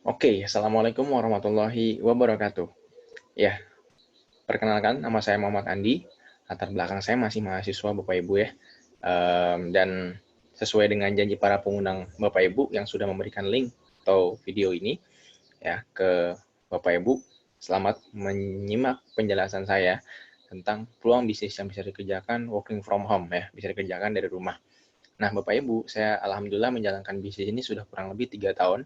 Oke, Assalamualaikum warahmatullahi wabarakatuh. Ya, perkenalkan nama saya Muhammad Andi. Latar belakang saya masih mahasiswa Bapak Ibu ya. Dan sesuai dengan janji para pengundang Bapak Ibu yang sudah memberikan link atau video ini ya ke Bapak Ibu, selamat menyimak penjelasan saya tentang peluang bisnis yang bisa dikerjakan working from home ya, bisa dikerjakan dari rumah. Nah, Bapak Ibu, saya alhamdulillah menjalankan bisnis ini sudah kurang lebih 3 tahun.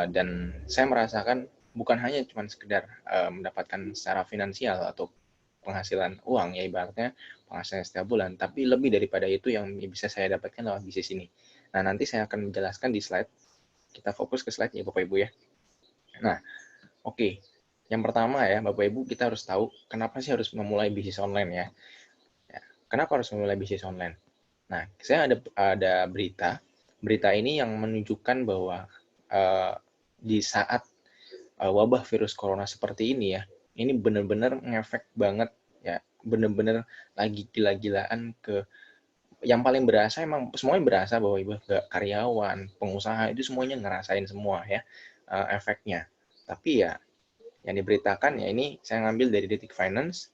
Dan saya merasakan bukan hanya cuma sekedar mendapatkan secara finansial atau penghasilan uang ya ibaratnya penghasilan setiap bulan, tapi lebih daripada itu yang bisa saya dapatkan lewat bisnis ini. Nah, nanti saya akan menjelaskan di slide. Kita fokus ke slide ya Bapak Ibu ya. Nah, oke. Yang pertama ya Bapak Ibu, kita harus tahu kenapa sih harus memulai bisnis online ya. Kenapa harus memulai bisnis online? Nah, saya ada berita ini yang menunjukkan bahwa uh, di saat wabah virus corona seperti ini ya, ini benar-benar ngefek banget ya, benar-benar lagi gila-gilaan ke yang paling berasa emang semuanya berasa bahwa ibu karyawan, pengusaha itu semuanya ngerasain semua ya efeknya. Tapi ya yang diberitakan ya ini saya ngambil dari Detik Finance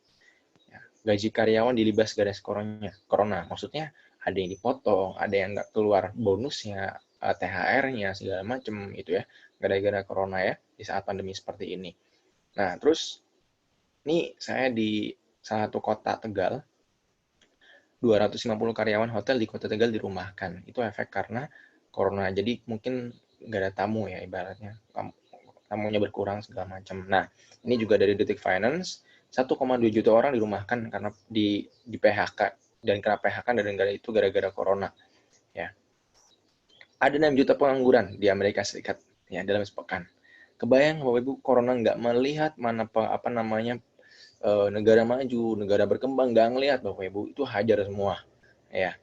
ya, gaji karyawan dilibas garis corona. Maksudnya ada yang dipotong, ada yang nggak keluar bonusnya, THR-nya segala macam itu ya, gara-gara corona ya di saat pandemi seperti ini. Nah, terus ini saya di salah satu kota Tegal, 250 karyawan hotel di kota Tegal dirumahkan. Itu efek karena corona. Jadi mungkin nggak ada tamu ya ibaratnya. Tamunya berkurang segala macam. Nah, ini juga dari Detik Finance, 1,2 juta orang dirumahkan karena di PHK dan kena PHK dan negara itu gara-gara corona. Ya, ada 6 juta pengangguran di Amerika Serikat ya dalam sepekan. Kebayang Bapak Ibu corona nggak melihat mana apa namanya negara maju, negara berkembang nggak ngelihat Bapak Ibu itu hajar semua ya.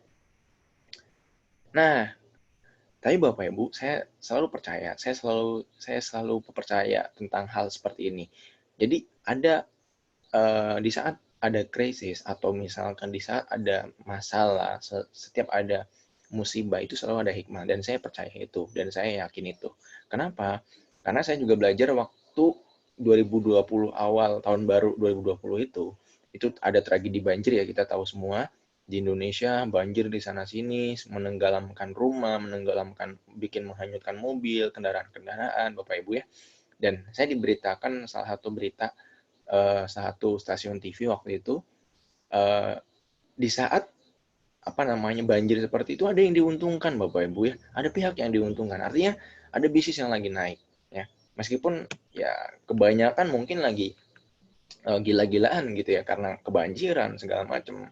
Nah, tapi Bapak Ibu saya selalu percaya, saya selalu percaya tentang hal seperti ini. Jadi ada di saat ada krisis atau misalkan di saat ada masalah, setiap ada musibah itu selalu ada hikmah dan saya percaya itu dan saya yakin itu. Kenapa? Karena saya juga belajar waktu 2020 awal tahun baru 2020 itu ada tragedi banjir ya kita tahu semua di Indonesia banjir di sana sini menenggelamkan rumah, menenggelamkan bikin menghanyutkan mobil, kendaraan-kendaraan Bapak Ibu ya. Dan saya diberitakan salah satu berita salah satu stasiun TV waktu itu di saat apa namanya banjir seperti itu ada yang diuntungkan Bapak Ibu ya, ada pihak yang diuntungkan, artinya ada bisnis yang lagi naik ya, meskipun ya kebanyakan mungkin lagi gila-gilaan gitu ya karena kebanjiran segala macam.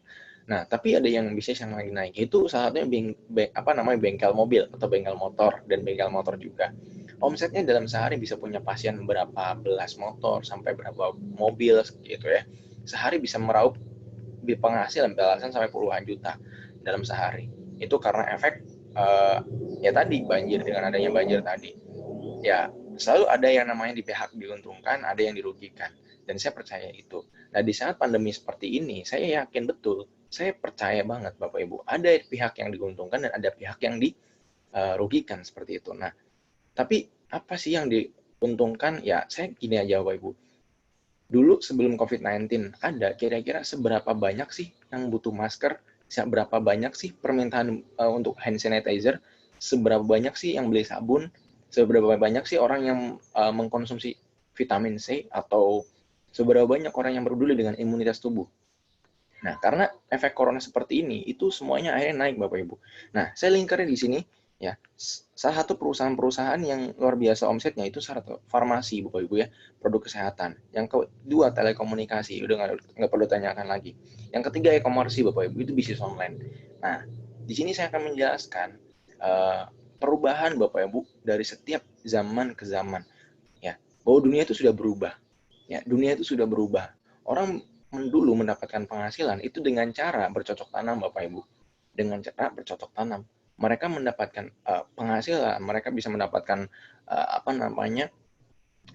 Nah, tapi ada yang bisnis yang lagi naik. Itu salah satunya apa namanya bengkel mobil atau bengkel motor dan bengkel motor juga. Omsetnya dalam sehari bisa punya pasien berapa belas motor sampai berapa mobil gitu ya. Sehari bisa meraup penghasilan belasan sampai puluhan juta dalam sehari. Itu karena efek ya tadi banjir dengan adanya banjir tadi. Ya, selalu ada yang namanya di pihak diuntungkan, ada yang dirugikan. Dan saya percaya itu. Nah, di saat pandemi seperti ini, saya yakin betul, saya percaya banget Bapak Ibu, ada pihak yang diuntungkan dan ada pihak yang dirugikan seperti itu. Nah, tapi apa sih yang diuntungkan? Ya, saya gini aja Bapak Ibu. Dulu sebelum COVID-19 ada, kira-kira seberapa banyak sih yang butuh masker? Seberapa banyak sih permintaan untuk hand sanitizer? Seberapa banyak sih yang beli sabun? Seberapa banyak sih orang yang mengkonsumsi vitamin C? Atau seberapa banyak orang yang peduli dengan imunitas tubuh? Nah, karena efek corona seperti ini, itu semuanya akhirnya naik Bapak Ibu. Nah, saya lingkarnya di sini, ya, salah satu perusahaan-perusahaan yang luar biasa omsetnya itu salah satu farmasi Bapak Ibu ya, produk kesehatan. Yang kedua telekomunikasi, udah nggak perlu tanyakan lagi. Yang ketiga e-commerce Bapak Ibu itu bisnis online. Nah, di sini saya akan menjelaskan perubahan Bapak Ibu dari setiap zaman ke zaman. Ya, bahwa dunia itu sudah berubah. Ya, dunia itu sudah berubah. Orang dulu mendapatkan penghasilan itu dengan cara bercocok tanam Bapak Ibu. Dengan cara bercocok tanam. Mereka mendapatkan penghasilan, mereka bisa mendapatkan apa namanya?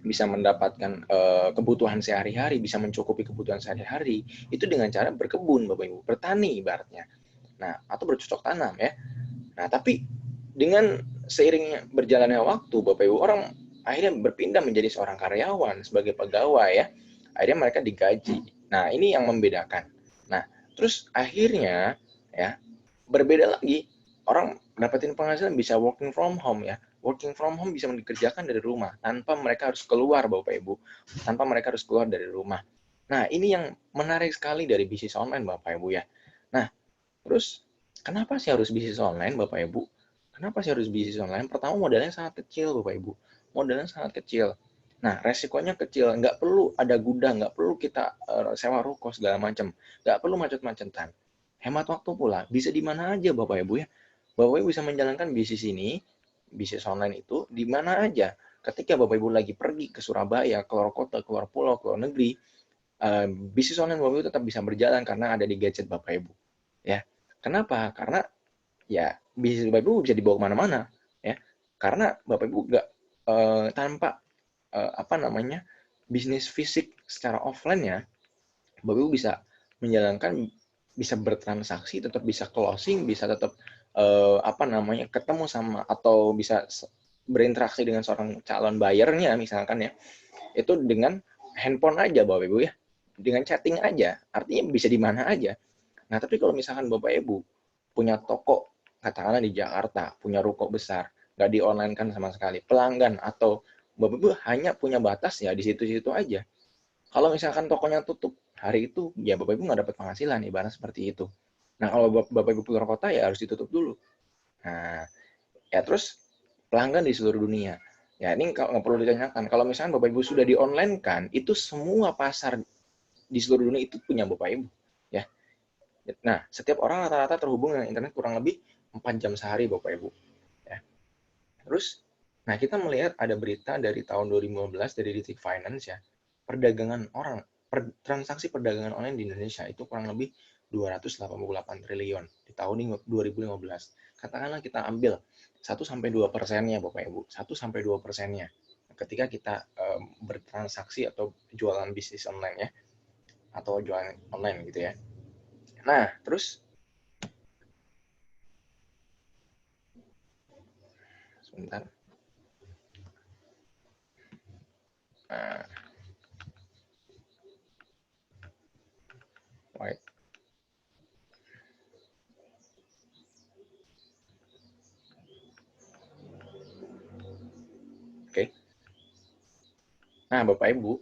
Bisa mendapatkan kebutuhan sehari-hari, bisa mencukupi kebutuhan sehari-hari itu dengan cara berkebun Bapak Ibu, bertani ibaratnya. Nah, atau bercocok tanam ya. Nah, tapi dengan seiringnya berjalannya waktu Bapak Ibu, orang akhirnya berpindah menjadi seorang karyawan sebagai pegawai ya. Akhirnya mereka digaji. Nah, ini yang membedakan. Nah, terus akhirnya ya berbeda lagi. Orang dapetin penghasilan bisa working from home ya. Working from home bisa dikerjakan dari rumah tanpa mereka harus keluar Bapak Ibu. Tanpa mereka harus keluar dari rumah. Nah, ini yang menarik sekali dari bisnis online Bapak Ibu ya. Nah, terus kenapa sih harus bisnis online Bapak Ibu? Kenapa sih harus bisnis online? Pertama modalnya sangat kecil Bapak Ibu. Modalnya sangat kecil. Nah, resikonya kecil, nggak perlu ada gudang, nggak perlu kita sewa ruko segala macam, nggak perlu macet-macetan. Hemat waktu pula, bisa di mana aja Bapak Ibu ya. Bapak Ibu bisa menjalankan bisnis ini, bisnis online itu di mana aja. Ketika Bapak Ibu lagi pergi ke Surabaya, keluar kota, keluar pulau, keluar negeri, bisnis online Bapak Ibu tetap bisa berjalan karena ada di gadget Bapak Ibu. Ya, kenapa? Karena ya bisnis Bapak Ibu bisa dibawa kemana-mana. Ya, karena Bapak Ibu nggak tanpa apa namanya bisnis fisik secara offline ya, Bapak Ibu bisa menjalankan, bisa bertransaksi, tetap bisa closing, bisa tetap apa namanya ketemu sama atau bisa berinteraksi dengan seorang calon buyernya misalkan ya, itu dengan handphone aja Bapak Ibu ya, dengan chatting aja, artinya bisa di mana aja. Nah tapi kalau misalkan Bapak Ibu punya toko katakanlah di Jakarta, punya ruko besar, nggak di online kan sama sekali, pelanggan atau Bapak Ibu hanya punya batas ya di situ-situ aja. Kalau misalkan tokonya tutup hari itu, ya Bapak Ibu nggak dapat penghasilan, ibarat seperti itu. Nah kalau Bapak Ibu keluar kota ya harus ditutup dulu. Nah ya terus pelanggan di seluruh dunia. Ya ini nggak perlu ditanyakan. Kalau misalkan Bapak Ibu sudah di online kan, itu semua pasar di seluruh dunia itu punya Bapak Ibu. Ya. Nah setiap orang rata-rata terhubung dengan internet kurang lebih 4 jam sehari Bapak Ibu. Ya. Terus, nah kita melihat ada berita dari tahun 2015 dari Detik Finance ya, perdagangan orang, transaksi perdagangan online di Indonesia itu kurang lebih 288 triliun di tahun 2015. Katakanlah kita ambil 1-2%-nya Bapak Ibu, 1-2%-nya ketika kita bertransaksi atau jualan bisnis online ya, atau jualan online gitu ya. Nah, terus sebentar. Nah, wait. Oke. Okay. Nah, Bapak Ibu,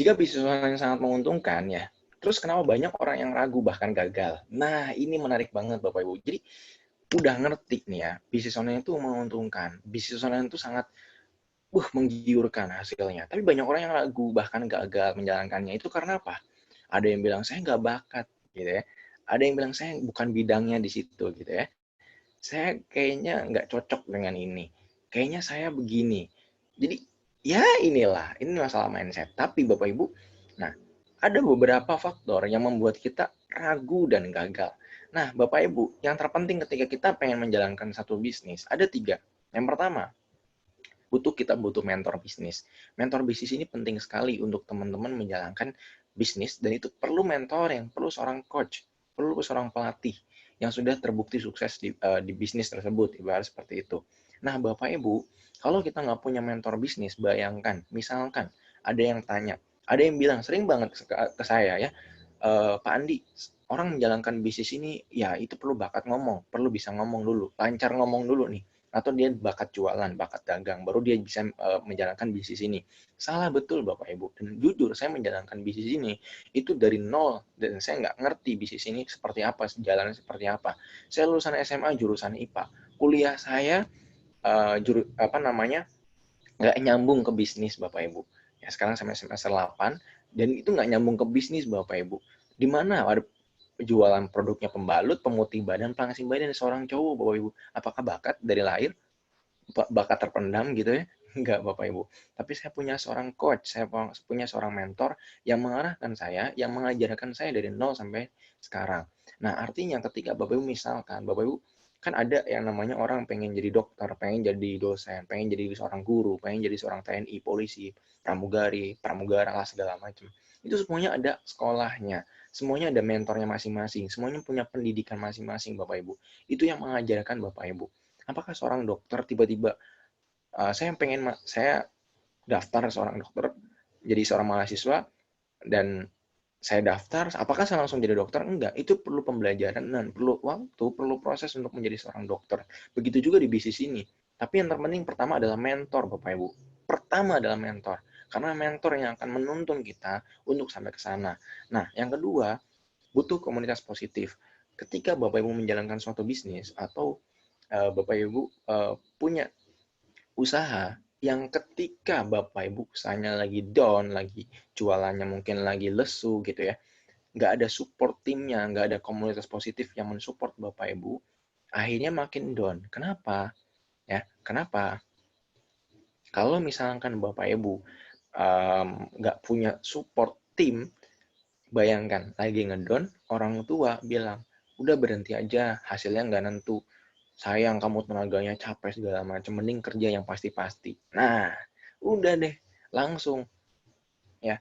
jika bisnis online sangat menguntungkan ya, terus kenapa banyak orang yang ragu bahkan gagal? Nah, ini menarik banget Bapak Ibu. Jadi udah ngerti nih ya, bisnis online itu menguntungkan. Bisnis online itu sangat menggiurkan hasilnya. Tapi banyak orang yang ragu bahkan gagal menjalankannya. Itu karena apa? Ada yang bilang saya nggak bakat gitu ya. Ada yang bilang saya bukan bidangnya di situ gitu ya. Saya kayaknya nggak cocok dengan ini. Kayaknya saya begini. Jadi ya inilah, ini masalah mindset. Tapi Bapak Ibu, nah ada beberapa faktor yang membuat kita ragu dan gagal. Nah Bapak Ibu, yang terpenting ketika kita pengen menjalankan satu bisnis, ada 3. Yang pertama, kita butuh mentor bisnis. Mentor bisnis ini penting sekali untuk teman-teman menjalankan bisnis dan itu perlu mentoring, perlu seorang coach, perlu seorang pelatih yang sudah terbukti sukses di bisnis tersebut, ibarat seperti itu. Nah, Bapak Ibu, kalau kita nggak punya mentor bisnis, bayangkan, misalkan ada yang tanya, ada yang bilang sering banget ke saya ya, Pak Andi, orang menjalankan bisnis ini ya itu perlu bakat ngomong, perlu bisa ngomong dulu, lancar ngomong dulu nih, atau dia bakat jualan, bakat dagang, baru dia bisa menjalankan bisnis ini. Salah betul Bapak Ibu. Dan jujur saya menjalankan bisnis ini itu dari nol dan saya nggak ngerti bisnis ini seperti apa, jalannya seperti apa. Saya lulusan SMA jurusan IPA. Kuliah saya apa namanya nggak nyambung ke bisnis Bapak Ibu. Ya sekarang sampai semester 8 dan itu nggak nyambung ke bisnis Bapak Ibu. Di mana ada jualan produknya pembalut, pemutih badan, pelangsing badan seorang cowok Bapak Ibu. Apakah bakat dari lahir? Bakat terpendam gitu ya? Enggak Bapak Ibu. Tapi saya punya seorang coach, saya punya seorang mentor yang mengarahkan saya, yang mengajarkan saya dari nol sampai sekarang. Nah artinya ketika Bapak Ibu misalkan, Bapak Ibu kan ada yang namanya orang pengen jadi dokter, pengen jadi dosen, pengen jadi seorang guru, pengen jadi seorang TNI, polisi, pramugari, pramugara lah segala macam. Itu semuanya ada sekolahnya, semuanya ada mentornya masing-masing, semuanya punya pendidikan masing-masing Bapak Ibu. Itu yang mengajarkan Bapak Ibu. Apakah seorang dokter tiba-tiba saya pengen saya daftar seorang dokter, jadi seorang mahasiswa, dan saya daftar, apakah saya langsung jadi dokter? Enggak, itu perlu pembelajaran dan perlu waktu, perlu proses untuk menjadi seorang dokter. Begitu juga di bisnis ini. Tapi yang terpenting pertama adalah mentor, Bapak Ibu. Pertama adalah mentor. Karena mentor yang akan menuntun kita untuk sampai ke sana. Nah, yang kedua, butuh komunitas positif. Ketika Bapak Ibu menjalankan suatu bisnis atau Bapak Ibu punya usaha yang ketika Bapak Ibu usahanya lagi down, lagi jualannya mungkin lagi lesu gitu ya, nggak ada support timnya, nggak ada komunitas positif yang mensupport Bapak Ibu, akhirnya makin down. Kenapa? Ya, kenapa? Kalau misalkan Bapak Ibu nggak punya support tim, bayangkan lagi ngedown, orang tua bilang, udah berhenti aja, hasilnya nggak nentu. Sayang kamu tenaganya capek segala macam, mending kerja yang pasti-pasti. Nah, udah deh, langsung ya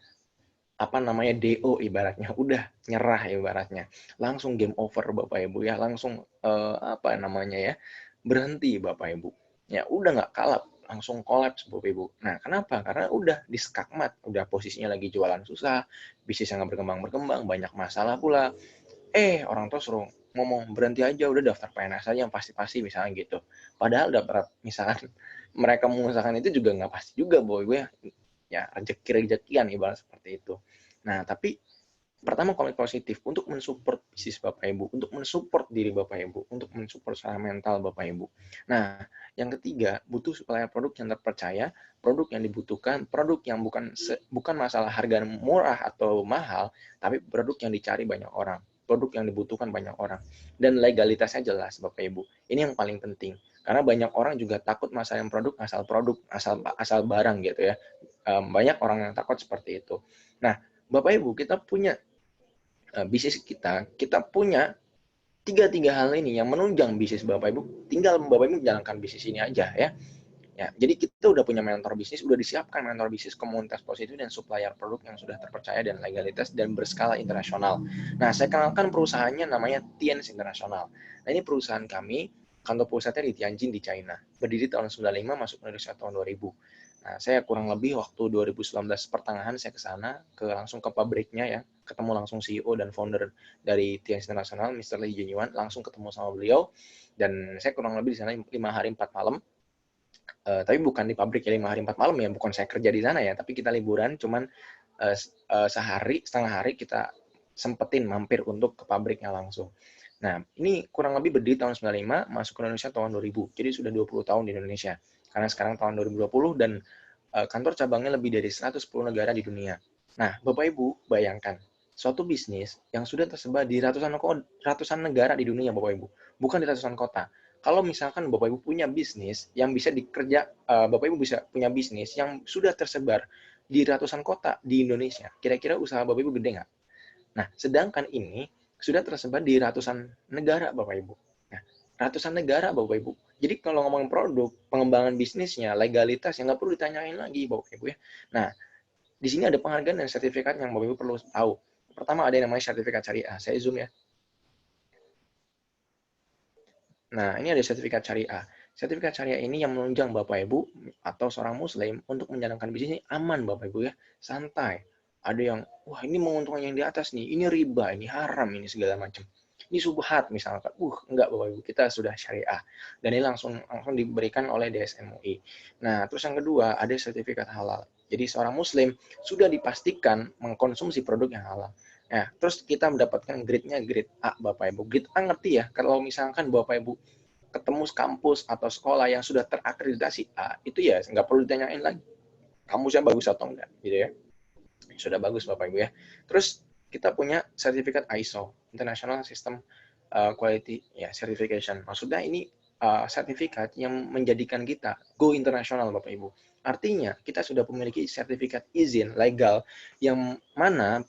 apa namanya DO ibaratnya, udah nyerah ibaratnya, langsung game over Bapak Ibu ya, langsung apa namanya ya, berhenti Bapak Ibu, ya udah nggak kalap, langsung kolaps Bapak Ibu. Nah kenapa? Karena udah di skakmat, udah posisinya lagi jualan susah, bisnis yang nggak berkembang-berkembang, banyak masalah pula, orang tua suruh ngomong berhenti aja, udah daftar PNS aja yang pasti-pasti misalnya gitu. Padahal daftar misalkan mereka mengusahakan itu juga nggak pasti juga Bapak Ibu ya rezeki-rezekian ibarat seperti itu. Nah, tapi pertama komitmen positif untuk mensupport bisnis Bapak Ibu, untuk mensupport diri Bapak Ibu, untuk mensupport secara mental Bapak Ibu. Nah, yang ketiga, butuh supaya produk yang terpercaya, produk yang dibutuhkan, produk yang bukan masalah harga murah atau mahal, tapi produk yang dicari banyak orang, produk yang dibutuhkan banyak orang, dan legalitasnya jelas Bapak Ibu. Ini yang paling penting. Karena banyak orang juga takut masalah produk, asal barang gitu ya. Banyak orang yang takut seperti itu. Nah, Bapak Ibu, kita punya bisnis kita punya tiga hal ini yang menunjang bisnis Bapak Ibu. Tinggal Bapak Ibu menjalankan bisnis ini aja ya. Ya, jadi kita udah punya mentor bisnis, udah disiapkan mentor bisnis, komunitas positif dan supplier produk yang sudah terpercaya dan legalitas dan berskala internasional. Nah, saya kenalkan perusahaannya namanya Tiens Internasional. Nah, ini perusahaan kami, kantor pusatnya di Tianjin di China. Berdiri tahun 95, masuk Indonesia tahun 2000. Nah, saya kurang lebih waktu 2019 pertengahan saya ke sana, langsung ke pabriknya ya, ketemu langsung CEO dan founder dari Tiens Internasional, Mr. Lee Jinyuan, langsung ketemu sama beliau, dan saya kurang lebih di sana 5 hari 4 malam. Tapi bukan di pabrik ya 5 hari 4 malam ya, bukan saya kerja di sana ya, tapi kita liburan, cuman sehari, setengah hari kita sempetin mampir untuk ke pabriknya langsung. Nah, ini kurang lebih berdiri tahun 95, masuk ke Indonesia tahun 2000. Jadi sudah 20 tahun di Indonesia. Karena sekarang tahun 2020 dan kantor cabangnya lebih dari 110 negara di dunia. Nah, Bapak Ibu, bayangkan suatu bisnis yang sudah tersebar di ratusan negara di dunia, Bapak Ibu, bukan di ratusan kota. Kalau misalkan Bapak Ibu punya bisnis yang bisa Bapak Ibu bisa punya bisnis yang sudah tersebar di ratusan kota di Indonesia, kira-kira usaha Bapak Ibu gede nggak? Nah, sedangkan ini sudah tersebar di ratusan negara, Bapak Ibu. Nah, ratusan negara, Bapak Ibu. Jadi kalau ngomongin produk, pengembangan bisnisnya, legalitas, yang nggak perlu ditanyain lagi, Bapak Ibu ya. Nah, di sini ada penghargaan dan sertifikat yang Bapak Ibu perlu tahu. Pertama ada yang namanya sertifikat syariah. Saya zoom ya. Nah, ini ada sertifikat syariah. Sertifikat syariah ini yang menunjang Bapak Ibu atau seorang muslim untuk menjalankan bisnis ini aman Bapak Ibu ya, santai. Ada yang, wah ini menguntungkan yang di atas nih, ini riba, ini haram, ini segala macam. Ini subhat misalkan, enggak Bapak Ibu, kita sudah syariah. Dan ini langsung diberikan oleh DSMUI. Nah, terus yang kedua, ada sertifikat halal. Jadi seorang muslim sudah dipastikan mengkonsumsi produk yang halal. Nah, terus kita mendapatkan grade-nya grade A, Bapak Ibu. Grade A ngerti ya, kalau misalkan Bapak Ibu ketemu kampus atau sekolah yang sudah terakreditasi A, itu ya nggak perlu ditanyain lagi. Kampusnya bagus atau enggak, gitu ya. Sudah bagus Bapak Ibu ya. Terus kita punya sertifikat ISO, International System Quality ya Certification. Maksudnya ini sertifikat yang menjadikan kita go internasional Bapak Ibu. Artinya kita sudah memiliki sertifikat izin legal yang mana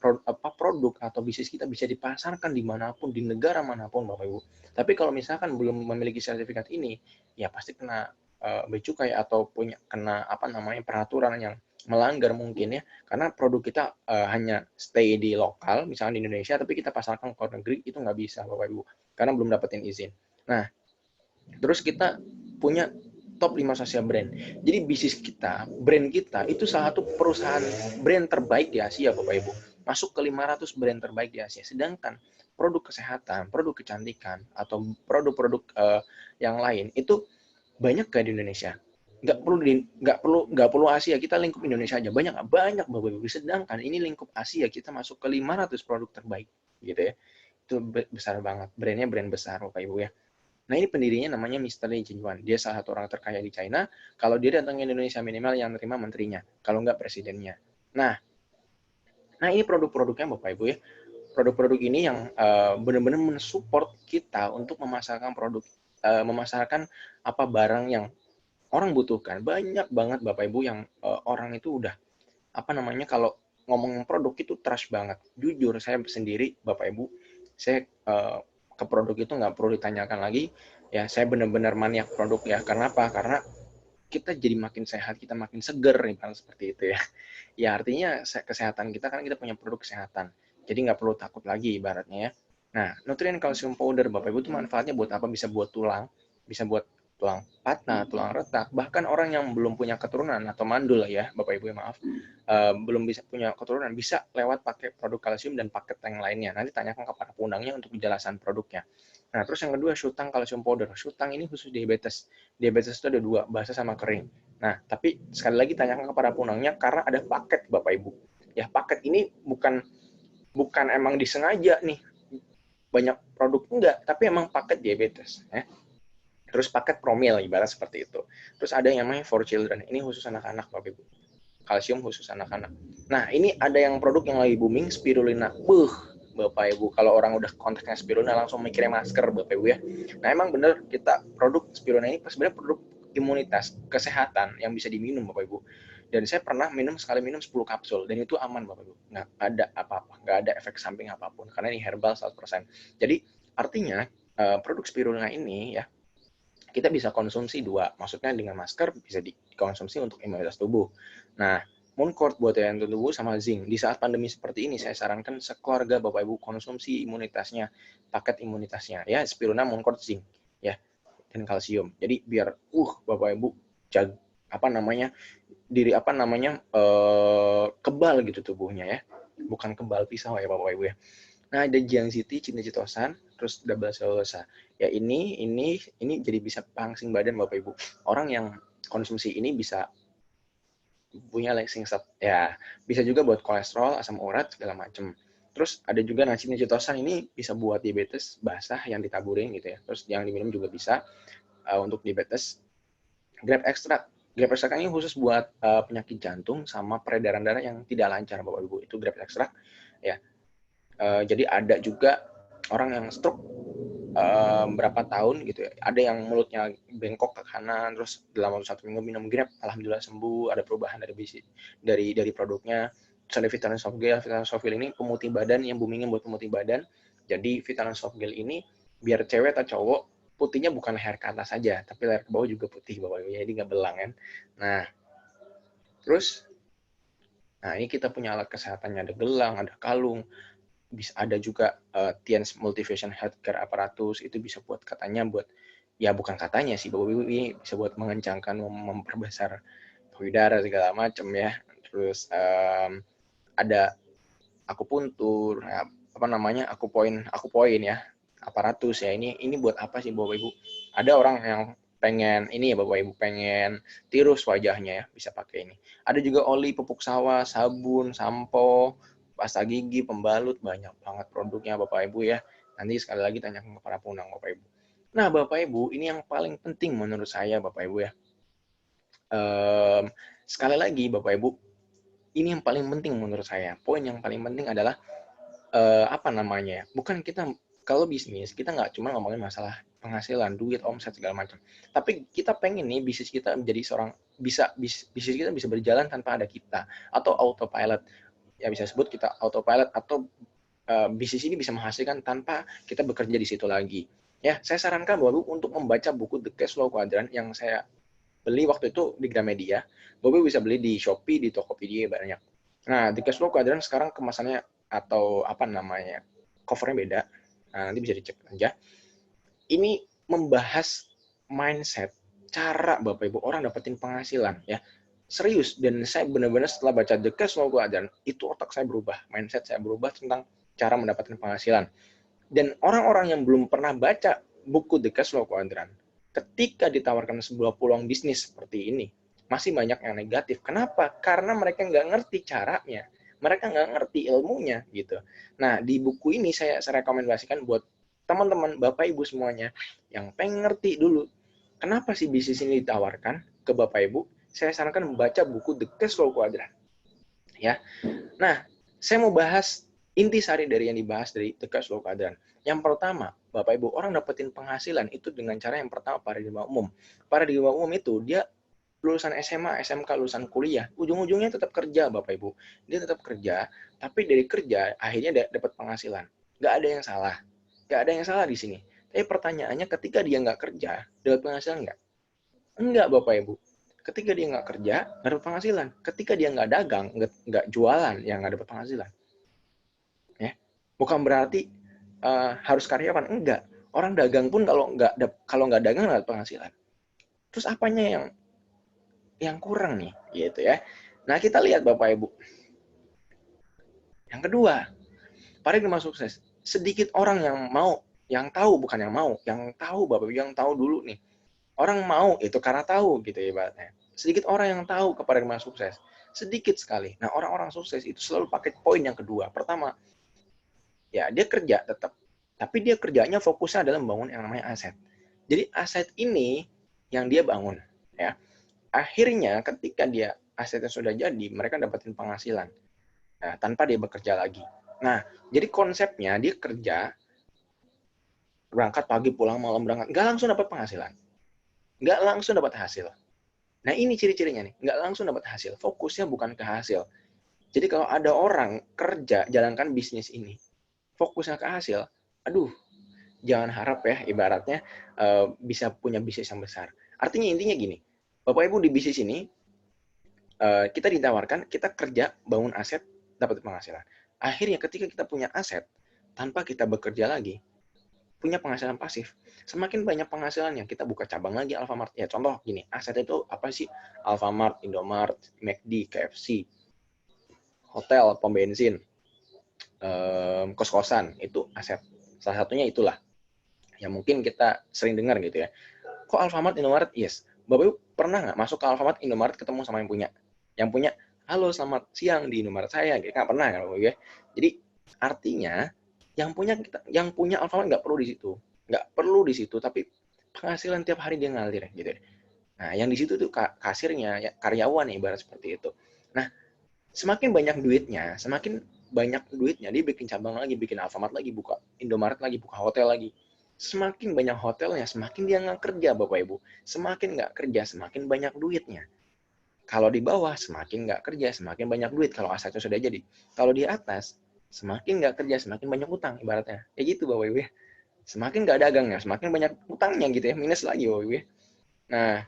produk atau bisnis kita bisa dipasarkan dimanapun, di negara manapun Bapak Ibu. Tapi kalau misalkan belum memiliki sertifikat ini, ya pasti kena bea cukai atau kena apa namanya peraturan yang melanggar mungkin ya, karena produk kita hanya stay di lokal, misalnya di Indonesia, tapi kita pasarkan ke luar negeri, itu nggak bisa Bapak Ibu, karena belum dapetin izin. Nah, terus kita punya top 5 sosial brand. Jadi bisnis kita, brand kita itu salah satu perusahaan brand terbaik di Asia, Bapak Ibu. Masuk ke 500 brand terbaik di Asia. Sedangkan produk kesehatan, produk kecantikan, atau produk-produk yang lain itu banyak gak di Indonesia? Nggak perlu Asia, kita lingkup Indonesia aja banyak Bapak Ibu. Sedangkan ini lingkup Asia, kita masuk ke 500 produk terbaik gitu ya. Itu besar banget, brandnya brand besar Bapak Ibu ya. Nah, ini pendirinya namanya Mr. Lee Jinjuan. Dia salah satu orang terkaya di China. Kalau dia datang ke Indonesia, minimal yang terima menterinya, kalau nggak presidennya. Nah ini produk-produknya Bapak Ibu ya. Produk-produk ini yang benar-benar mensupport kita untuk memasarkan memasarkan apa barang yang orang butuhkan. Banyak banget Bapak Ibu yang orang itu udah apa namanya, kalau ngomong produk itu trust banget. Jujur saya sendiri Bapak Ibu, saya ke produk itu nggak perlu ditanyakan lagi. Ya saya benar-benar maniak produk ya. Karena apa? Karena kita jadi makin sehat, kita makin seger nih, seperti itu ya. Ya artinya kesehatan kita kan, kita punya produk kesehatan. Jadi nggak perlu takut lagi ibaratnya ya. Nah, nutrien kalsium powder Bapak Ibu itu manfaatnya buat apa? Bisa buat tulang, bisa buat tulang patah, tulang retak, bahkan orang yang belum punya keturunan atau mandul ya Bapak Ibu ya, maaf, belum bisa punya keturunan, bisa lewat pakai produk kalsium dan paket yang lainnya. Nanti tanyakan kepada pundangnya untuk penjelasan produknya. Nah, terus yang kedua, Shutang kalsium powder. Shutang ini khusus diabetes. Diabetes itu ada dua, basah sama kering. Nah, tapi sekali lagi tanyakan kepada pundangnya karena ada paket Bapak Ibu. Ya, paket ini bukan bukan emang disengaja nih banyak produk, enggak, tapi emang paket diabetes ya. Terus paket promil ibarat seperti itu. Terus ada yang namanya for children. Ini khusus anak-anak Bapak Ibu. Kalsium khusus anak-anak. Nah, ini ada yang produk yang lagi booming, spirulina. Bapak Ibu, kalau orang udah konteksnya spirulina langsung mikirnya masker Bapak Ibu ya. Nah, emang bener kita produk spirulina ini sebenarnya produk imunitas, kesehatan yang bisa diminum Bapak Ibu. Dan saya pernah sekali minum 10 kapsul dan itu aman Bapak Ibu. Nggak ada apa-apa, nggak ada efek samping apapun karena ini herbal 100%. Jadi artinya produk spirulina ini ya kita bisa konsumsi dua, maksudnya dengan masker bisa dikonsumsi untuk imunitas tubuh. Nah, Mooncord buat yang tubuh sama zinc. Di saat pandemi seperti ini, saya sarankan sekeluarga Bapak Ibu konsumsi imunitasnya, paket imunitasnya, ya spirulina, Mooncord, zinc, ya, dan kalsium. Jadi biar Bapak Ibu apa namanya kebal gitu tubuhnya ya, bukan kebal pisau ya Bapak Ibu ya. Nah, ada Jiangxi, Cindacitosan, terus double cellulosa. Ya ini jadi bisa pangsing badan Bapak Ibu. Orang yang konsumsi ini bisa punya lacing sat ya, bisa juga buat kolesterol, asam urat segala macam. Terus ada juga cindacitosan, ini bisa buat diabetes basah yang ditaburin gitu ya. Terus yang diminum juga bisa untuk diabetes. Grape extract. Grape extract ini khusus buat penyakit jantung sama peredaran darah yang tidak lancar Bapak Ibu. Itu grape extract ya. Jadi ada juga orang yang stroke berapa tahun gitu ya. Ada yang mulutnya bengkok ke kanan, terus dalam waktu 1 minggu minum Grab, alhamdulillah sembuh, ada perubahan dari produknya. Terus ada vitamin soft gel. Vitamin soft gel ini pemutih badan, yang boomingnya buat pemutih badan. Jadi vitamin soft gel ini biar cewek atau cowok putihnya bukan leher ke atas saja, tapi leher ke bawah juga putih Bapak Ibu, jadi nggak belang kan. Nah, terus ini kita punya alat kesehatannya, ada gelang, ada kalung, bisa ada juga TIANS Multivision Healthcare Apparatus, itu bisa buat katanya buat, ya bukan katanya sih Bapak Ibu, ini bisa buat mengencangkan, memperbesar payudara segala macam ya. Terus ada akupuntur, apa namanya, akupoin ya, aparatus ya. Ini buat apa sih Bapak Ibu? Ada orang yang pengen ini ya Bapak Ibu, pengen tirus wajahnya ya, bisa pakai ini. Ada juga oli pupuk sawah, sabun, sampo, pasta gigi, pembalut, banyak banget produknya Bapak Ibu ya. Nanti sekali lagi tanyakan kepada pundang Bapak Ibu. Nah Bapak Ibu, ini yang paling penting menurut saya Bapak Ibu ya. Sekali lagi Bapak Ibu, ini yang paling penting menurut saya. Poin yang paling penting adalah apa namanya? Bukan kita kalau bisnis kita nggak cuma ngomongin masalah penghasilan, duit, omset segala macam. Tapi kita pengen nih bisnis kita menjadi bisnis kita bisa berjalan tanpa ada kita atau autopilot. Ya bisa sebut kita autopilot atau bisnis ini bisa menghasilkan tanpa kita bekerja di situ lagi. Ya, saya sarankan Bapak untuk membaca buku The Cash Flow Quadrant yang saya beli waktu itu di Gramedia. Bapak bisa beli di Shopee, di Tokopedia banyak. Nah, The Cash Flow Quadrant sekarang kemasannya atau apa namanya, covernya beda. Nah, nanti bisa dicek aja. Ini membahas mindset, cara Bapak Ibu orang dapetin penghasilan ya. Serius, dan saya benar-benar setelah baca The Cash Flow Quadrant, itu otak saya berubah, mindset saya berubah tentang cara mendapatkan penghasilan. Dan orang-orang yang belum pernah baca buku The Cash Flow Quadrant, ketika ditawarkan sebuah peluang bisnis seperti ini, masih banyak yang negatif. Kenapa? Karena mereka nggak ngerti caranya, mereka nggak ngerti ilmunya gitu. Nah, di buku ini saya rekomendasikan buat teman-teman, Bapak Ibu semuanya, yang pengen ngerti dulu, kenapa sih bisnis ini ditawarkan ke Bapak Ibu, saya sarankan membaca buku The Cash Flow Quadrant. Ya. Nah, saya mau bahas intisari dari yang dibahas dari The Cash Flow Quadrant. Yang pertama, Bapak Ibu, orang dapetin penghasilan itu dengan cara yang pertama paradigma umum. Paradigma umum itu dia lulusan SMA, SMK, lulusan kuliah, ujung-ujungnya tetap kerja Bapak Ibu. Dia tetap kerja, tapi dari kerja akhirnya dapat penghasilan. Nggak ada yang salah. Nggak ada yang salah di sini. Tapi pertanyaannya ketika dia nggak kerja, dapat penghasilan nggak? Enggak, Bapak Ibu. Ketika dia nggak kerja, nggak dapat penghasilan. Ketika dia nggak dagang, nggak jualan, yang nggak dapat penghasilan. Ya, bukan berarti harus karyawan, enggak. Orang dagang pun kalau nggak dagang nggak dapat penghasilan. Terus apanya yang kurang nih, gitu ya? Nah, kita lihat Bapak Ibu. Yang kedua, paradigma sukses. Sedikit orang yang tahu bukan yang tahu Bapak Ibu, yang tahu dulu nih. Orang mau itu karena tahu gitu ya ibaratnya. Sedikit orang yang tahu kepada paradigma sukses. Sedikit sekali. Nah, orang-orang sukses itu selalu pakai poin yang kedua. Pertama, ya dia kerja tetap. Tapi dia kerjanya fokusnya adalah membangun yang namanya aset. Jadi aset ini yang dia bangun. Ya. Akhirnya ketika dia asetnya sudah jadi, mereka dapetin penghasilan. Nah, tanpa dia bekerja lagi. Nah, jadi konsepnya dia kerja, berangkat pagi, pulang malam, berangkat. Nggak langsung dapat penghasilan. Nggak langsung dapat hasil. Nah, ini ciri-cirinya nih. Nggak langsung dapat hasil. Fokusnya bukan ke hasil. Jadi kalau ada orang kerja, jalankan bisnis ini, fokusnya ke hasil, aduh, jangan harap ya, ibaratnya bisa punya bisnis yang besar. Artinya intinya gini, Bapak Ibu di bisnis ini, kita ditawarkan, kita kerja, bangun aset, dapat penghasilan. Akhirnya ketika kita punya aset, tanpa kita bekerja lagi, punya penghasilan pasif. Semakin banyak penghasilannya, kita buka cabang lagi Alfamart. Ya contoh gini, aset itu apa sih? Alfamart, Indomart, McD, KFC, hotel, pom bensin, kos-kosan, itu aset. Salah satunya itulah. Yang mungkin kita sering dengar gitu ya. Kok Alfamart, Indomaret? Yes. Bapak Ibu pernah nggak masuk ke Alfamart, Indomaret ketemu sama yang punya? Yang punya, halo selamat siang di Indomaret saya. Gitu. Nggak pernah kan Bapak Ibu ya. Jadi artinya yang punya Alfamart nggak perlu di situ. Nggak perlu di situ, tapi penghasilan tiap hari dia ngalir gitu ya. Nah, yang di situ tuh kasirnya, ya, karyawan ya, ibarat seperti itu. Nah, semakin banyak duitnya, dia bikin cabang lagi, bikin Alfamart lagi, buka Indomaret lagi, buka hotel lagi. Semakin banyak hotelnya, semakin dia nggak kerja, Bapak Ibu. Semakin nggak kerja, semakin banyak duitnya. Kalau di bawah, semakin nggak kerja, semakin banyak duit kalau asetnya sudah jadi. Kalau di atas, semakin nggak kerja, semakin banyak utang, ibaratnya. Ya gitu, Bapak Ibu. Semakin nggak dagangnya, semakin banyak utangnya gitu ya, minus lagi, Bapak Ibu. Nah,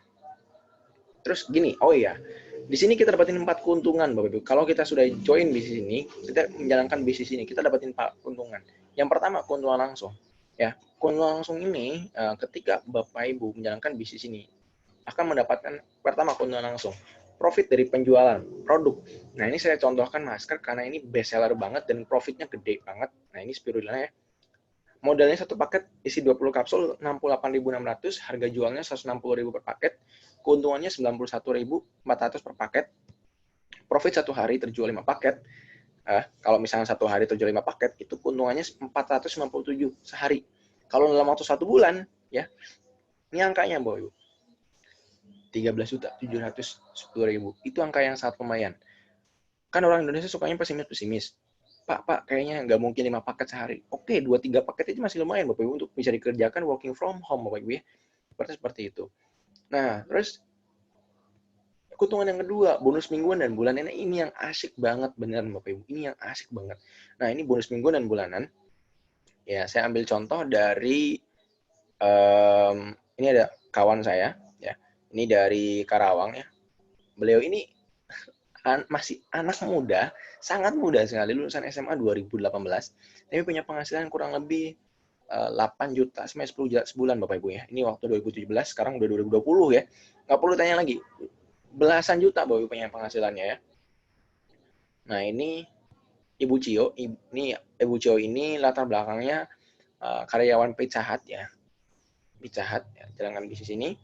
terus gini, oh iya, di sini kita dapatin 4 keuntungan, Bapak Ibu. Kalau kita sudah join bisnis ini, kita menjalankan bisnis ini, kita dapatin 4 keuntungan. Yang pertama, keuntungan langsung. Ya, keuntungan langsung ini ketika Bapak Ibu menjalankan bisnis ini akan mendapatkan pertama keuntungan langsung. Profit dari penjualan produk. Nah, ini saya contohkan masker karena ini best seller banget dan profitnya gede banget. Nah, ini spirulina ya. Modalnya satu paket isi 20 kapsul 68.600, harga jualnya 160.000 per paket, keuntungannya 91.400 per paket. Profit satu hari terjual 5 paket. Kalau misalnya satu hari terjual 5 paket, itu keuntungannya 497 sehari. Kalau dalam waktu 1 bulan, ya, ini angkanya, Boy. 13.710.000. Itu angka yang sangat lumayan. Kan orang Indonesia sukanya pesimis. Pak, kayaknya nggak mungkin 5 paket sehari. Oke, 2-3 paket itu masih lumayan, Bapak Ibu, untuk bisa dikerjakan working from home, Bapak Ibu ya. Seperti itu. Nah, terus keuntungan yang kedua, bonus mingguan dan bulanan. Ini yang asik banget, beneran Bapak Ibu. Ini yang asik banget. Nah, ini bonus mingguan dan bulanan. Ya, saya ambil contoh dari, ini ada kawan saya, ya. Ini dari Karawang ya. Beliau ini masih anak muda, sangat muda sekali, lulusan SMA 2018, tapi punya penghasilan kurang lebih 8 juta sampai 10 juta sebulan Bapak Ibu ya. Ini waktu 2017, sekarang udah 2020 ya. Nggak perlu tanya lagi. Belasan juta Bapak Ibu punya penghasilannya ya. Nah, ini Ibu Cio, Ibu Cio ini latar belakangnya karyawan Pizza Hut ya. Pizza Hut ya, jalankan bisnis ini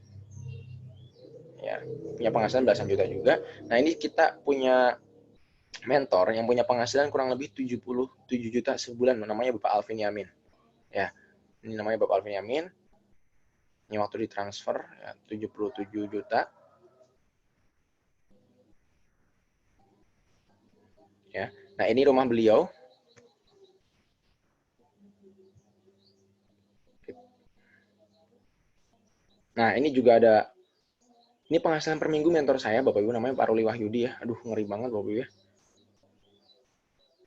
ya, punya penghasilan belasan juta juga. Nah, ini kita punya mentor yang punya penghasilan kurang lebih 77 juta sebulan, namanya Bapak Alvin Yamin. Ya, ini namanya Bapak Alvin Yamin. Ini waktu ditransfer ya, 77 juta. Ya. Nah, ini rumah beliau. Nah, ini juga ada, ini penghasilan per minggu mentor saya, Bapak Ibu, namanya Pak Ruli Wahyudi ya. Aduh, ngeri banget Bapak Ibu ya.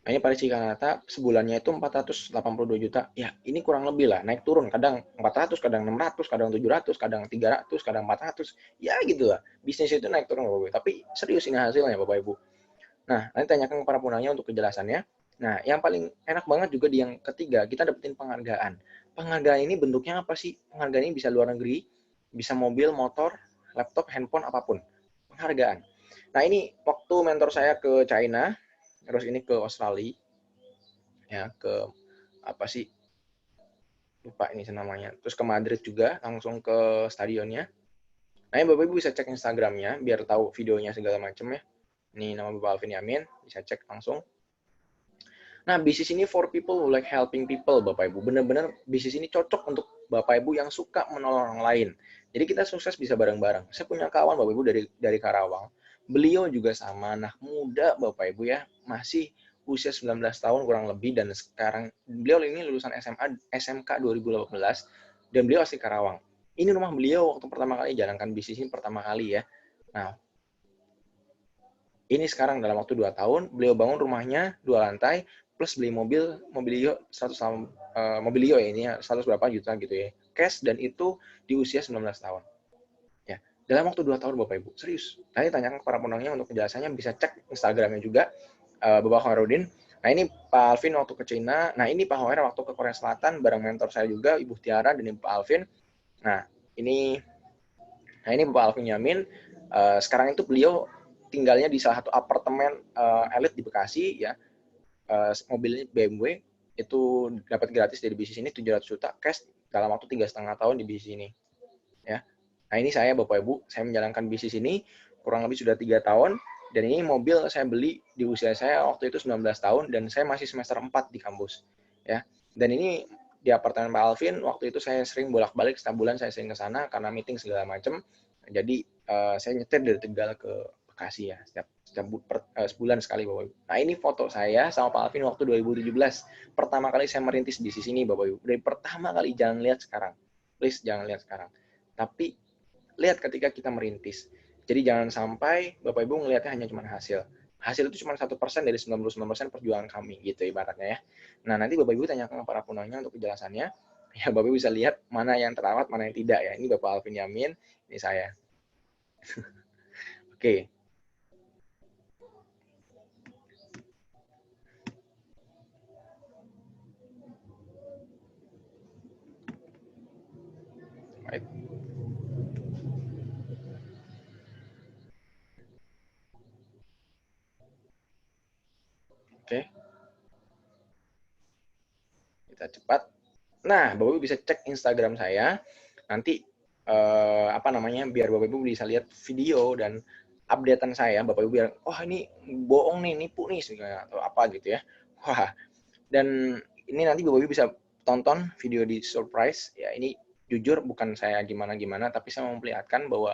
Nah, ini Paris Cikanata, sebulannya itu 482 juta. Ya, ini kurang lebih lah, naik turun. Kadang 400, kadang 600, kadang 700, kadang 300, kadang 400. Ya gitu lah. Bisnis itu naik turun Bapak Ibu. Tapi serius ini hasilnya Bapak Ibu. Nah, nanti tanyakan ke para punanya untuk kejelasannya. Nah, yang paling enak banget juga di yang ketiga, kita dapetin penghargaan. Penghargaan ini bentuknya apa sih? Penghargaan ini bisa luar negeri, bisa mobil, motor, laptop, handphone, apapun. Penghargaan. Nah, ini waktu mentor saya ke China, terus ini ke Australia, ya ke apa sih? Lupa ini namanya. Terus ke Madrid juga, langsung ke stadionnya. Nah, ini Bapak Ibu bisa cek Instagramnya, biar tahu videonya segala macam ya. Ini nama Bapak Alvin Yamin, bisa cek langsung. Nah, bisnis ini for people who like helping people, Bapak Ibu. Benar-benar bisnis ini cocok untuk Bapak Ibu yang suka menolong orang lain. Jadi kita sukses bisa bareng-bareng. Saya punya kawan Bapak Ibu dari Karawang. Beliau juga sama anak muda Bapak Ibu ya, masih usia 19 tahun kurang lebih, dan sekarang beliau ini lulusan SMK 2018 dan beliau asli Karawang. Ini rumah beliau waktu pertama kali jalankan bisnis ini pertama kali ya. Nah, ini sekarang dalam waktu 2 tahun, beliau bangun rumahnya 2 lantai, plus beli mobilio 100 mobilio ya, ini 100 berapa juta gitu ya, cash, dan itu di usia 19 tahun. Ya, dalam waktu 2 tahun Bapak Ibu, serius. Nanti tanyakan ke para penontonnya untuk penjelasannya, bisa cek Instagramnya juga, Bapak Hoirudin. Nah, ini Pak Alvin waktu ke China, nah ini Pak Hoir waktu ke Korea Selatan, bareng mentor saya juga, Ibu Tiara dan Pak Alvin. Nah, ini Bapak Alvin Yamin. Sekarang itu beliau tinggalnya di salah satu apartemen elit di Bekasi ya. Mobilnya BMW itu dapat gratis dari bisnis ini 700 juta cash dalam waktu 3,5 tahun di bisnis ini ya. Nah, ini saya Bapak Ibu, saya menjalankan bisnis ini kurang lebih sudah 3 tahun, dan ini mobil saya beli di usia saya waktu itu 19 tahun dan saya masih semester 4 di kampus ya. Dan ini di apartemen Pak Alvin, waktu itu saya sering bolak-balik, setiap bulan saya sering ke sana karena meeting segala macam. Jadi saya nyetir dari Tegal ke Bekasi ya, setiap sebulan sekali Bapak Ibu. Nah, ini foto saya sama Pak Alvin waktu 2017. Pertama kali saya merintis bisnis ini Bapak Ibu. Dari pertama kali, jangan lihat sekarang. Please jangan lihat sekarang. Tapi lihat ketika kita merintis. Jadi jangan sampai Bapak Ibu ngelihatnya hanya cuma hasil. Hasil itu cuma 1% dari 99% perjuangan kami gitu ibaratnya ya. Nah, nanti Bapak Ibu tanyakan ke para penanya untuk kejelasannya. Ya, Bapak Ibu bisa lihat mana yang terawat, mana yang tidak ya. Ini Bapak Alvin Yamin, ini saya. Oke. Baik. Oke. Kita cepat. Nah, Bapak Ibu bisa cek Instagram saya. Nanti apa namanya, biar Bapak Ibu bisa lihat video dan updatean saya. Bapak Ibu biar, oh ini bohong nih, nipu nih, atau apa gitu ya. Wah, dan ini nanti Bapak Ibu bisa tonton video di surprise. Ya, ini jujur bukan saya gimana-gimana, tapi saya memperlihatkan bahwa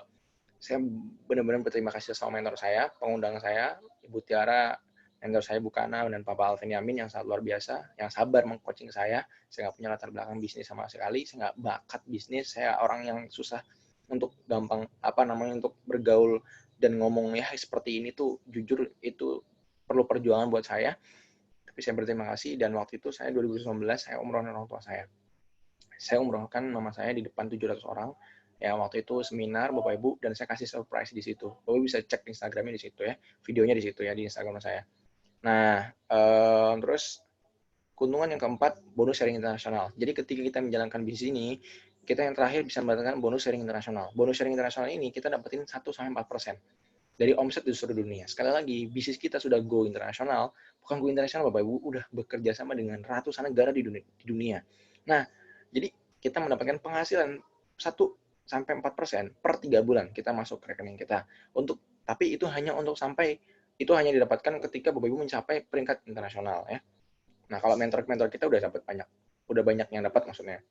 saya benar-benar berterima kasih sama mentor saya, pengundang saya, Ibu Tiara, mentor saya Bukana, dan Papa Alvin Yamin yang sangat luar biasa, yang sabar mengcoaching saya. Saya nggak punya latar belakang bisnis sama sekali, saya nggak bakat bisnis, saya orang yang susah untuk gampang apa namanya untuk bergaul dan ngomong ya seperti ini tuh jujur itu perlu perjuangan buat saya. Tapi saya berterima kasih, dan waktu itu saya 2019 saya umrohkan orang tua saya. Saya umrohkan mama saya di depan 700 orang. Ya, waktu itu seminar Bapak Ibu, dan saya kasih surprise di situ. Bapak Ibu bisa cek Instagramnya di situ ya, videonya di situ ya, di Instagram saya. Nah, terus keuntungan yang keempat, bonus sharing internasional. Jadi ketika kita menjalankan bisnis ini, kita yang terakhir bisa mendapatkan bonus sharing internasional. Bonus sharing internasional ini kita dapetin 1-4% dari omset di seluruh dunia. Sekali lagi, bisnis kita sudah go internasional, bukan go internasional Bapak Ibu, udah bekerja sama dengan ratusan negara di dunia. Nah, jadi kita mendapatkan penghasilan 1-4% per 3 bulan kita masuk ke rekening kita. Tapi itu hanya didapatkan ketika Bapak Ibu mencapai peringkat internasional ya. Nah, kalau mentor-mentor kita udah banyak yang dapat maksudnya.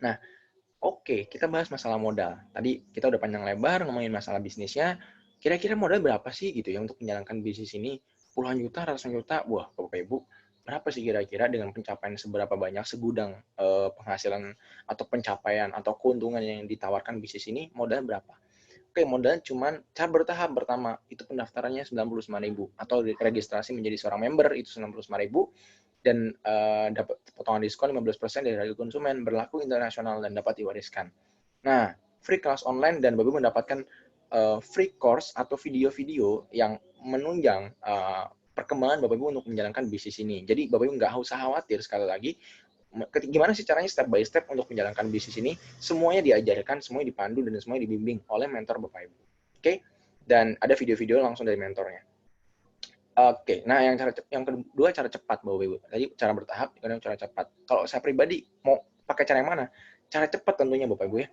Nah, oke, kita bahas masalah modal. Tadi kita udah panjang lebar ngomongin masalah bisnisnya. Kira-kira modal berapa sih gitu ya untuk menjalankan bisnis ini? Puluhan juta, ratusan juta? Wah, Bapak Ibu, berapa sih kira-kira dengan pencapaian seberapa banyak segudang penghasilan atau pencapaian atau keuntungan yang ditawarkan bisnis ini, modal berapa? Oke, modal cuman cara bertahap. Pertama, itu pendaftarannya 95.000 atau registrasi menjadi seorang member itu 95.000 dan dapat potongan diskon 15% dari harga konsumen, berlaku internasional dan dapat diwariskan. Nah, free kelas online dan Bapak mendapatkan free course atau video-video yang menunjang perkembangan Bapak Ibu untuk menjalankan bisnis ini. Jadi Bapak Ibu nggak usah khawatir, sekali lagi, gimana sih caranya step by step untuk menjalankan bisnis ini, semuanya diajarkan, semuanya dipandu, dan semuanya dibimbing oleh mentor Bapak Ibu. Oke? Dan ada video-video langsung dari mentornya. Oke, nah yang kedua cara cepat Bapak Ibu. Tadi cara bertahap, kadang cara cepat. Kalau saya pribadi mau pakai cara yang mana? Cara cepat tentunya Bapak Ibu ya.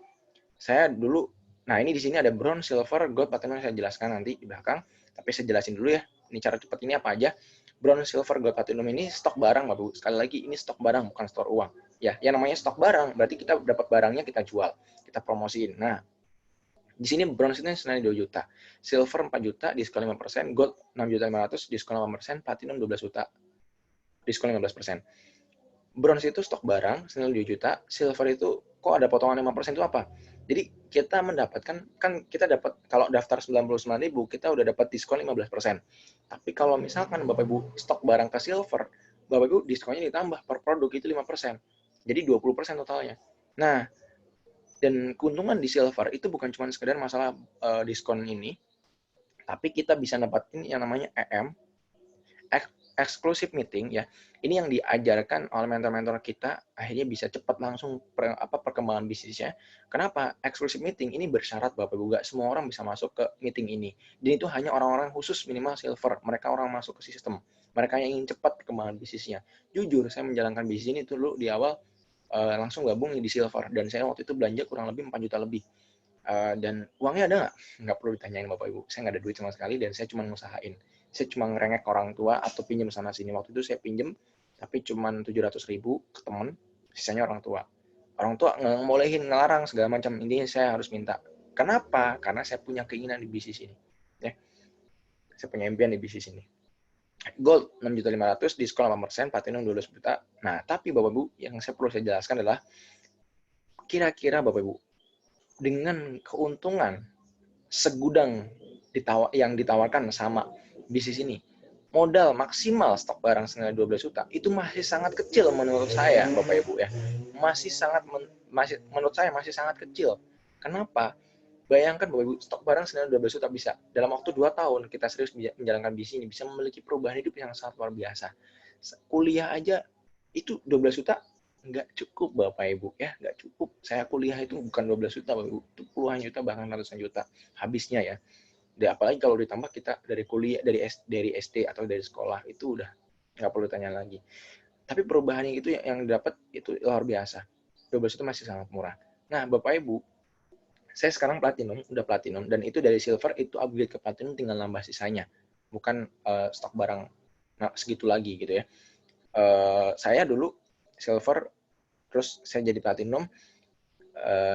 Saya dulu, nah ini di sini ada bronze, silver, gold, platinum, saya jelaskan nanti di belakang. Tapi saya jelasin dulu ya, ini cara cepat ini apa aja. Bronze, silver, gold, platinum ini stok barang Bapak Ibu. Sekali lagi ini stok barang, bukan store uang. Ya, yang namanya stok barang berarti kita dapat barangnya kita jual, kita promosiin. Nah, di sini bronze itu senilai 2 juta, silver 4 juta, diskon 5%, gold 6.500.000, diskon 8%, platinum 12 juta, diskon 15%. Bronze itu stok barang senilai 2 juta, silver itu kok ada potongan 5% itu apa? Jadi kita mendapatkan, kan kita dapat kalau daftar 99.000 kita udah dapat diskon 15%. Tapi kalau misalkan Bapak Ibu stok barang ke silver, Bapak Ibu diskonnya ditambah per produk itu 5%. Jadi 20% totalnya. Nah, dan keuntungan di silver itu bukan cuma sekedar masalah diskon ini, tapi kita bisa dapatin yang namanya EM, exclusive meeting ya. Ini yang diajarkan oleh mentor-mentor kita, akhirnya bisa cepat langsung perkembangan bisnisnya. Kenapa? Exclusive meeting ini bersyarat Bapak Ibu, nggak semua orang bisa masuk ke meeting ini. Dan itu hanya orang-orang khusus minimal silver. Mereka orang masuk ke sistem. Mereka yang ingin cepat perkembangan bisnisnya. Jujur, saya menjalankan bisnis ini dulu di awal langsung gabung di silver. Dan saya waktu itu belanja kurang lebih 4 juta lebih. Dan uangnya ada nggak? Nggak perlu ditanyain Bapak Ibu. Saya nggak ada duit sama sekali dan saya cuma ngusahain. Saya cuma ngerengek orang tua atau pinjam sana sini. Waktu itu saya pinjam, tapi cuma 700.000 ke teman, sisanya orang tua. Orang tua ngebolehin, ngelarang segala macam. Intinya saya harus minta. Kenapa? Karena saya punya keinginan di bisnis ini. Ya. Saya punya impian di bisnis ini. Gold 6.500.000, diskon 8%, platinum 12 juta. Nah, tapi Bapak Ibu, yang perlu saya jelaskan adalah kira-kira Bapak Ibu, dengan keuntungan segudang yang ditawarkan sama bisnis ini, modal maksimal stok barang senilai 12 juta itu masih sangat kecil menurut saya Bapak Ibu ya. Menurut saya masih sangat kecil. Kenapa? Bayangkan Bapak Ibu, stok barang senilai 12 juta bisa dalam waktu 2 tahun kita serius menjalankan bisnis ini bisa memiliki perubahan hidup yang sangat luar biasa. Kuliah aja itu 12 juta nggak cukup Bapak Ibu ya, nggak cukup. Saya kuliah itu bukan 12 juta Bapak Ibu, itu puluhan juta bahkan ratusan juta habisnya ya. Dan apalagi kalau ditambah kita dari kuliah, dari SD atau dari sekolah itu udah nggak perlu tanya lagi. Tapi perubahannya itu yang dapat itu luar biasa. 12 itu masih sangat murah. Nah Bapak Ibu, saya sekarang udah platinum dan itu dari silver itu upgrade ke platinum tinggal nambah sisanya, bukan stok barang segitu lagi gitu ya. Saya dulu silver, terus saya jadi platinum.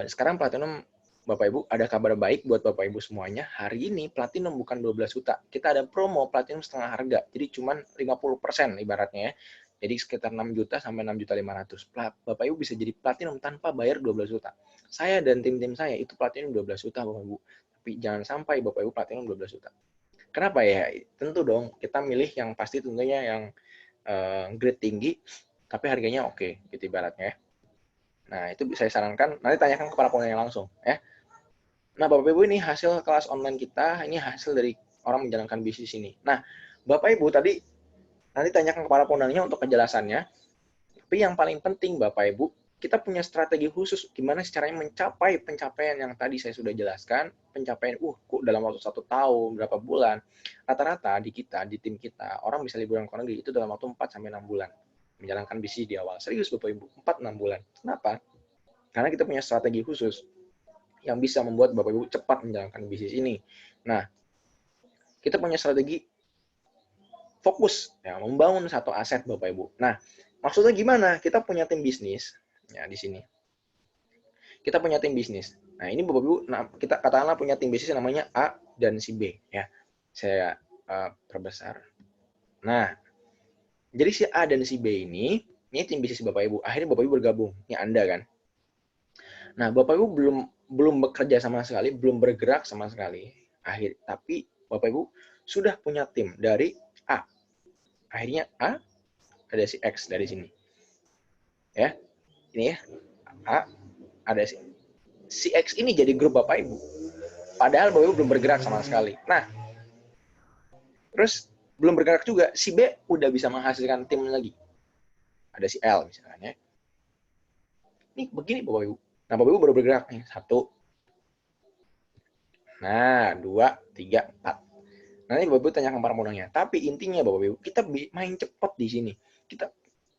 Sekarang platinum, Bapak Ibu, ada kabar baik buat Bapak Ibu semuanya. Hari ini platinum bukan 12 juta. Kita ada promo platinum setengah harga. Jadi cuma 50% ibaratnya ya. Jadi sekitar 6 juta sampai 6 juta 500. Bapak Ibu bisa jadi platinum tanpa bayar 12 juta. Saya dan tim-tim saya itu platinum 12 juta Bapak Ibu. Tapi jangan sampai Bapak Ibu platinum 12 juta. Kenapa ya? Tentu dong kita milih yang pasti tentunya yang grade tinggi tapi harganya oke, gitu ibaratnya ya. Nah, itu bisa saya sarankan, nanti tanyakan ke para pengguna langsung ya. Nah, Bapak Ibu, ini hasil kelas online kita, ini hasil dari orang menjalankan bisnis ini. Nah, Bapak Ibu tadi nanti tanyakan ke para pengguna untuk penjelasannya. Tapi yang paling penting Bapak Ibu, kita punya strategi khusus gimana sih caranya mencapai pencapaian yang tadi saya sudah jelaskan, pencapaian kok dalam waktu 1 tahun, berapa bulan. Rata-rata di kita, di tim kita, orang bisa liburan ke luar negeri itu dalam waktu 4-6 bulan. Menjalankan bisnis di awal. Serius Bapak Ibu, 4-6 bulan. Kenapa? Karena kita punya strategi khusus yang bisa membuat Bapak Ibu cepat menjalankan bisnis ini. Nah, kita punya strategi fokus ya, membangun satu aset Bapak Ibu. Nah, maksudnya gimana? Kita punya tim bisnis ya di sini. Kita punya tim bisnis. Nah, ini Bapak Ibu, kita katakanlah punya tim bisnis yang namanya A dan si B ya. Saya perbesar. Nah, jadi si A dan si B ini tim bisnis Bapak Ibu. Akhirnya Bapak Ibu bergabung. Ini Anda kan. Nah, Bapak Ibu belum bekerja sama sekali, belum bergerak sama sekali. Tapi Bapak Ibu sudah punya tim dari A. Akhirnya A ada si X dari sini. Ya. Ini ya. A ada si X ini jadi grup Bapak Ibu. Padahal Bapak Ibu belum bergerak sama sekali. Nah, terus belum bergerak juga, si B udah bisa menghasilkan tim lagi. Ada si L misalnya. Ini begini Bapak Ibu. Nah, Bapak Ibu baru bergerak nih. 1. Nah, 2, 3, 4. Nanti Bapak Ibu tanyakan para modalnya. Tapi intinya Bapak Ibu, kita main cepat di sini. Kita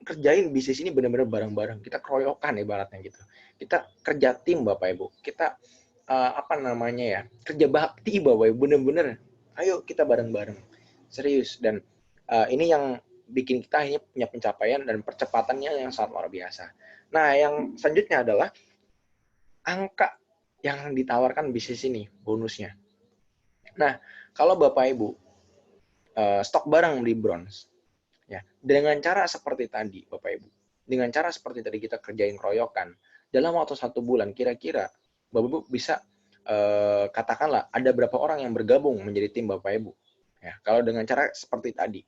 kerjain bisnis ini benar-benar bareng-bareng. Kita keroyokan ibaratnya gitu. Kita kerja tim Bapak Ibu. Kita kerja bakti Bapak Ibu, benar-benar. Ayo kita bareng-bareng. Serius. Dan ini yang bikin kita akhirnya punya pencapaian dan percepatannya yang sangat luar biasa. Nah, yang selanjutnya adalah angka yang ditawarkan bisnis ini, bonusnya. Nah, kalau Bapak Ibu stok barang di bronze, ya, dengan cara seperti tadi, Bapak Ibu, dengan cara seperti tadi kita kerjain keroyokan, dalam waktu 1 bulan, kira-kira Bapak Ibu bisa katakanlah ada berapa orang yang bergabung menjadi tim Bapak Ibu. Ya, kalau dengan cara seperti tadi,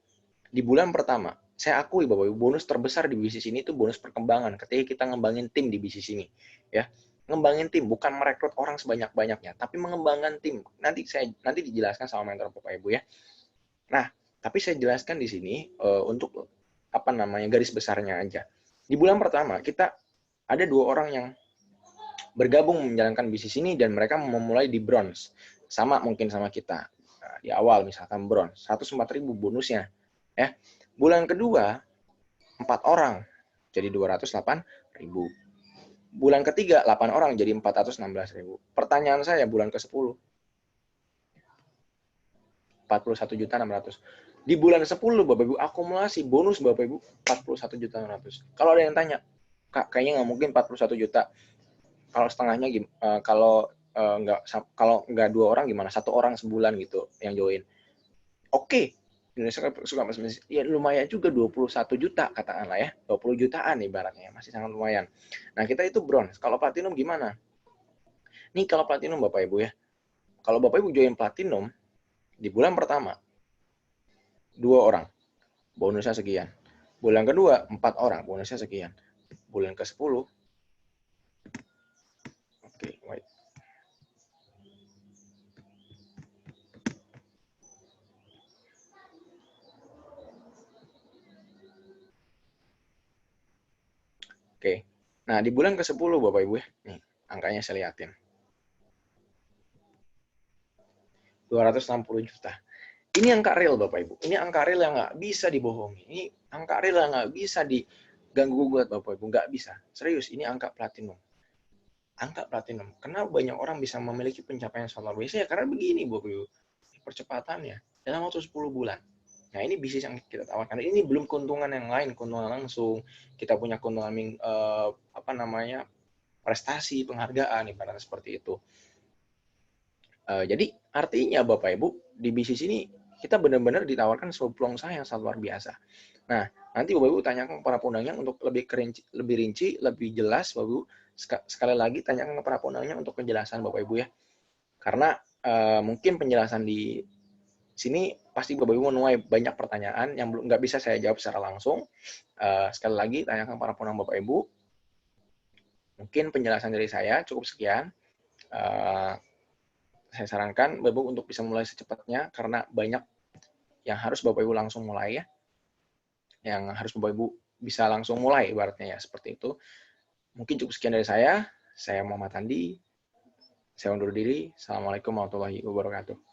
di bulan pertama, saya akui Bapak Ibu, bonus terbesar di bisnis ini itu bonus perkembangan ketika kita ngembangin tim di bisnis ini. Ya, ngembangin tim, bukan merekrut orang sebanyak-banyaknya, tapi mengembangkan tim. Nanti dijelaskan sama mentor Bapak Ibu ya. Nah, tapi saya jelaskan di sini untuk garis besarnya aja. Di bulan pertama kita ada 2 orang yang bergabung menjalankan bisnis ini dan mereka memulai di bronze. Sama mungkin sama kita. Nah, di awal misalkan bronze, 104.000 bonusnya. Ya. Bulan kedua 4 orang jadi 208.000. Bulan ketiga 8 orang jadi 416.000. Pertanyaan saya bulan ke-10 41.600. Di bulan 10 Bapak Ibu akumulasi bonus Bapak Ibu 41.600. Kalau ada yang tanya, Kak, kayaknya nggak mungkin 41 juta. Kalau setengahnya kalau nggak 2 orang gimana? 1 orang sebulan gitu yang join. Oke. Indonesia suka bisnis. Ya lumayan juga 21 juta katakanlah ya. 20 jutaan ibaratnya, masih sangat lumayan. Nah, kita itu bronze. Kalau platinum gimana? Nih kalau platinum Bapak Ibu ya. Kalau Bapak Ibu join platinum di bulan pertama 2 orang, bonusnya sekian. Bulan kedua 4 orang, bonusnya sekian. Bulan ke-10 wait. Oke. Nah, di bulan ke-10 Bapak Ibu ya. Nih, angkanya saya lihatin. 260 juta. Ini angka real Bapak Ibu. Ini angka real yang nggak bisa dibohongi. Ini angka real yang nggak bisa diganggu-gugat Bapak Ibu. Nggak bisa. Serius, ini angka platinum. Angka platinum. Kenapa banyak orang bisa memiliki pencapaian sangat luar biasa? Ya karena begini Bapak Ibu. Percepatannya dalam waktu 10 bulan. Nah, ini bisnis yang kita tawarkan. Ini belum keuntungan yang lain, keuntungan langsung. Kita punya keuntungan prestasi, penghargaan, ibaratnya seperti itu. Jadi artinya Bapak Ibu, di bisnis ini kita benar-benar ditawarkan sebuah peluang usaha yang sangat luar biasa. Nah, nanti Bapak Ibu tanyakan ke para penunggangnya untuk lebih rinci, lebih jelas, Bapak Ibu. Sekali lagi tanyakan ke para penunggangnya untuk penjelasan Bapak Ibu ya. Karena mungkin penjelasan di sini pasti Bapak Ibu menuai banyak pertanyaan yang belum nggak bisa saya jawab secara langsung. Sekali lagi tanyakan para penunggang Bapak Ibu. Mungkin penjelasan dari saya cukup sekian. Saya sarankan Bapak Ibu untuk bisa mulai secepatnya karena banyak yang harus Bapak Ibu langsung mulai ya. Yang harus Bapak Ibu bisa langsung mulai ibaratnya ya, seperti itu. Mungkin cukup sekian dari saya. Saya Muhammad Andi. Saya undur diri. Assalamualaikum warahmatullahi wabarakatuh.